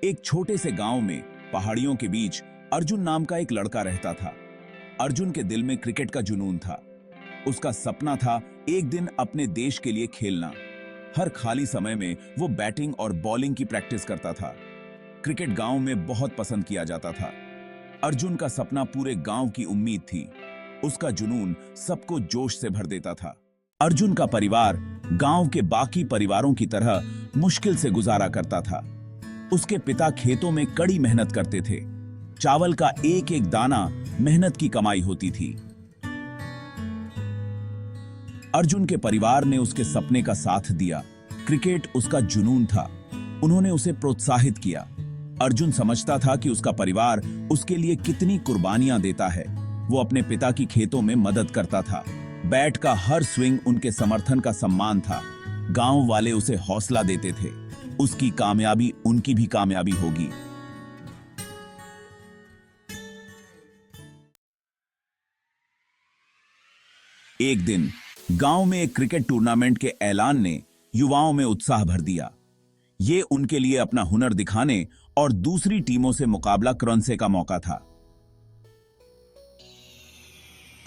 एक छोटे से गांव में पहाड़ियों के बीच अर्जुन नाम का एक लड़का रहता था। अर्जुन के दिल में क्रिकेट का जुनून था। उसका सपना था एक दिन अपने देश के लिए खेलना। हर खाली समय में वो बैटिंग और बॉलिंग की प्रैक्टिस करता था। क्रिकेट गांव में बहुत पसंद किया जाता था। अर्जुन का सपना पूरे गांव की उम्मीद थी। उसका जुनून सबको जोश से भर देता था। अर्जुन का परिवार गांव के बाकी परिवारों की तरह मुश्किल से गुजारा करता था। उसके पिता खेतों में कड़ी मेहनत करते थे। चावल का एक एक दाना मेहनत की कमाई होती थी। अर्जुन के परिवार ने उसके सपने का साथ दिया। क्रिकेट उसका जुनून था। उन्होंने उसे प्रोत्साहित किया। अर्जुन समझता था कि उसका परिवार उसके लिए कितनी कुर्बानियां देता है। वो अपने पिता की खेतों में मदद करता था। बैट का हर स्विंग उनके समर्थन का सम्मान था। गांव वाले उसे हौसला देते थे। उसकी कामयाबी उनकी भी कामयाबी होगी। एक दिन गांव में एक क्रिकेट टूर्नामेंट के ऐलान ने युवाओं में उत्साह भर दिया। ये उनके लिए अपना हुनर दिखाने और दूसरी टीमों से मुकाबला करने का मौका था।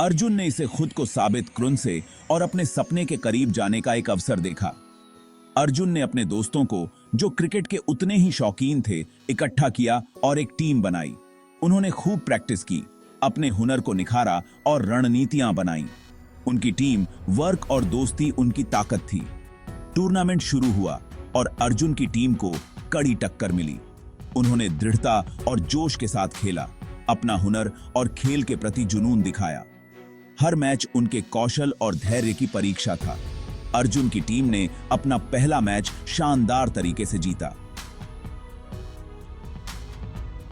अर्जुन ने इसे खुद को साबित करने से और अपने सपने के करीब जाने का एक अवसर देखा। अर्जुन ने अपने दोस्तों को, जो क्रिकेट के उतने ही शौकीन थे, इकट्ठा किया और एक टीम बनाई। उन्होंने खूब प्रैक्टिस की, अपने हुनर को निखारा और रणनीतियां बनाई। उनकी टीम वर्क और दोस्ती उनकी ताकत थी। टूर्नामेंट शुरू हुआ और अर्जुन की टीम को कड़ी टक्कर मिली। उन्होंने दृढ़ता और जोश के साथ खेला, अपना हुनर और खेल के प्रति जुनून दिखाया। हर मैच उनके कौशल और धैर्य की परीक्षा था। अर्जुन की टीम ने अपना पहला मैच शानदार तरीके से जीता।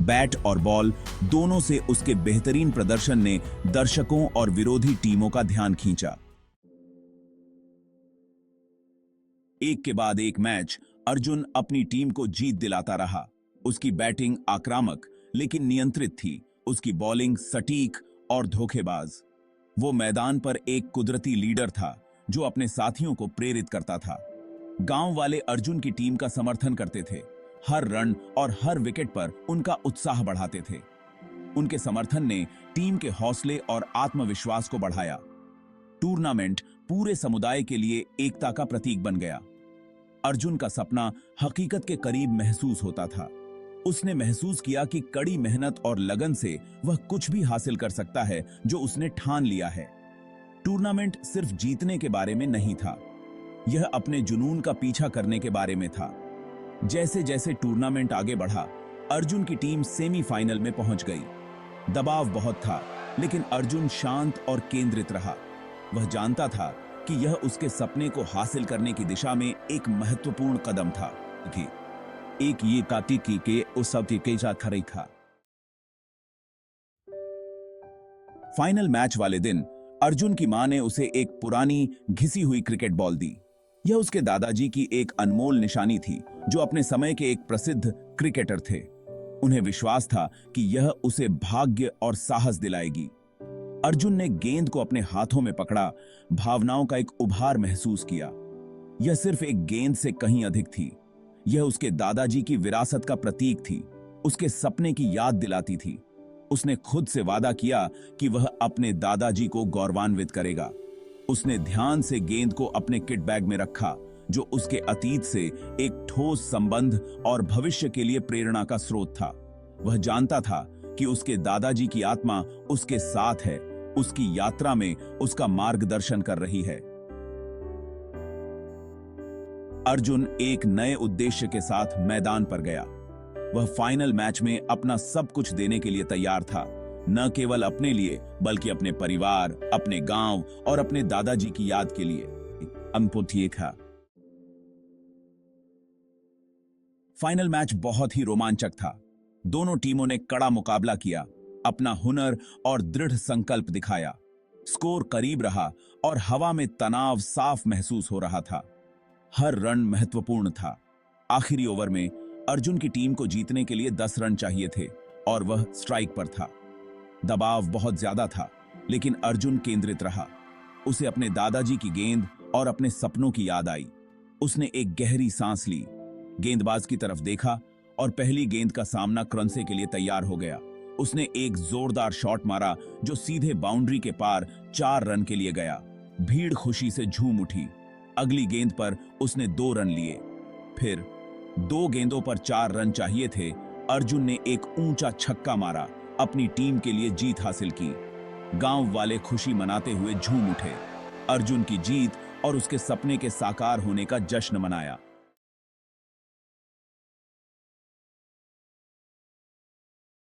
बैट और बॉल दोनों से उसके बेहतरीन प्रदर्शन ने दर्शकों और विरोधी टीमों का ध्यान खींचा। एक के बाद एक मैच अर्जुन अपनी टीम को जीत दिलाता रहा। उसकी बैटिंग आक्रामक लेकिन नियंत्रित थी। उसकी बॉलिंग सटीक और धोखेबाज। वो मैदान पर एक कुदरती लीडर था जो अपने साथियों को प्रेरित करता था। गांव वाले अर्जुन की टीम का समर्थन करते थे। हर रन और हर विकेट पर उनका उत्साह बढ़ाते थे। उनके समर्थन ने टीम के हौसले और आत्मविश्वास को बढ़ाया। टूर्नामेंट पूरे समुदाय के लिए एकता का प्रतीक बन गया। अर्जुन का सपना हकीकत के करीब महसूस होता था। उसने महसूस किया कि कड़ी मेहनत और लगन से वह कुछ भी हासिल कर सकता है जो उसने ठान लिया है। टूर्नामेंट सिर्फ जीतने के बारे में नहीं था, यह अपने जुनून का पीछा करने के बारे में था। जैसे जैसे टूर्नामेंट आगे बढ़ा, अर्जुन की टीम सेमीफाइनल में पहुंच गई। दबाव बहुत था, लेकिन अर्जुन शांत और केंद्रित रहा। वह जानता था कि यह उसके सपने को हासिल करने की दिशा में एक महत्वपूर्ण कदम था। एक ये काती की के उस सौती के साथ खड़ी था। फाइनल मैच वाले दिन अर्जुन की मां ने उसे एक पुरानी घिसी हुई क्रिकेट बॉल दी। यह उसके दादाजी की एक अनमोल निशानी थी, जो अपने समय के एक प्रसिद्ध क्रिकेटर थे। उन्हें विश्वास था कि यह उसे भाग्य और साहस दिलाएगी। अर्जुन ने गेंद को अपने हाथों में पकड़ा, भावनाओं का एक उभार महसूस किया। यह सिर्फ एक गेंद से कहीं अधिक थी। यह उसके दादाजी की विरासत का प्रतीक थी, उसके सपने की याद दिलाती थी। उसने खुद से वादा किया कि वह अपने दादाजी को गौरवान्वित करेगा। उसने ध्यान से गेंद को अपने किट बैग में रखा, जो उसके अतीत से एक ठोस संबंध और भविष्य के लिए प्रेरणा का स्रोत था। वह जानता था कि उसके दादाजी की आत्मा उसके साथ है, उसकी यात्रा में उसका मार्गदर्शन कर रही है। अर्जुन एक नए उद्देश्य के साथ मैदान पर गया। वह फाइनल मैच में अपना सब कुछ देने के लिए तैयार था, न केवल अपने लिए बल्कि अपने परिवार, अपने गांव और अपने दादाजी की याद के लिए। फाइनल मैच बहुत ही रोमांचक था। दोनों टीमों ने कड़ा मुकाबला किया, अपना हुनर और दृढ़ संकल्प दिखाया। स्कोर करीब रहा और हवा में तनाव साफ महसूस हो रहा था। हर रन महत्वपूर्ण था। आखिरी ओवर में अर्जुन की टीम को जीतने के लिए 10 रन चाहिए थे और वह स्ट्राइक पर था। दबाव बहुत ज्यादा था, लेकिन अर्जुन केंद्रित रहा। उसे अपने दादाजी की गेंद और अपने सपनों की याद आई। उसने एक गहरी सांस ली, गेंदबाज की तरफ देखा और पहली गेंद का सामना क्रंसे के लिए तैयार हो गया। उसने एक जोरदार शॉट मारा जो सीधे बाउंड्री के पार 4 रन के लिए गया। भीड़ खुशी से झूम उठी। अगली गेंद पर उसने 2 रन लिए। फिर 2 गेंदों पर 4 रन चाहिए थे। अर्जुन ने एक ऊंचा छक्का मारा, अपनी टीम के लिए जीत हासिल की। गांव वाले खुशी मनाते हुए झूम उठे। अर्जुन की जीत और उसके सपने के साकार होने का जश्न मनाया।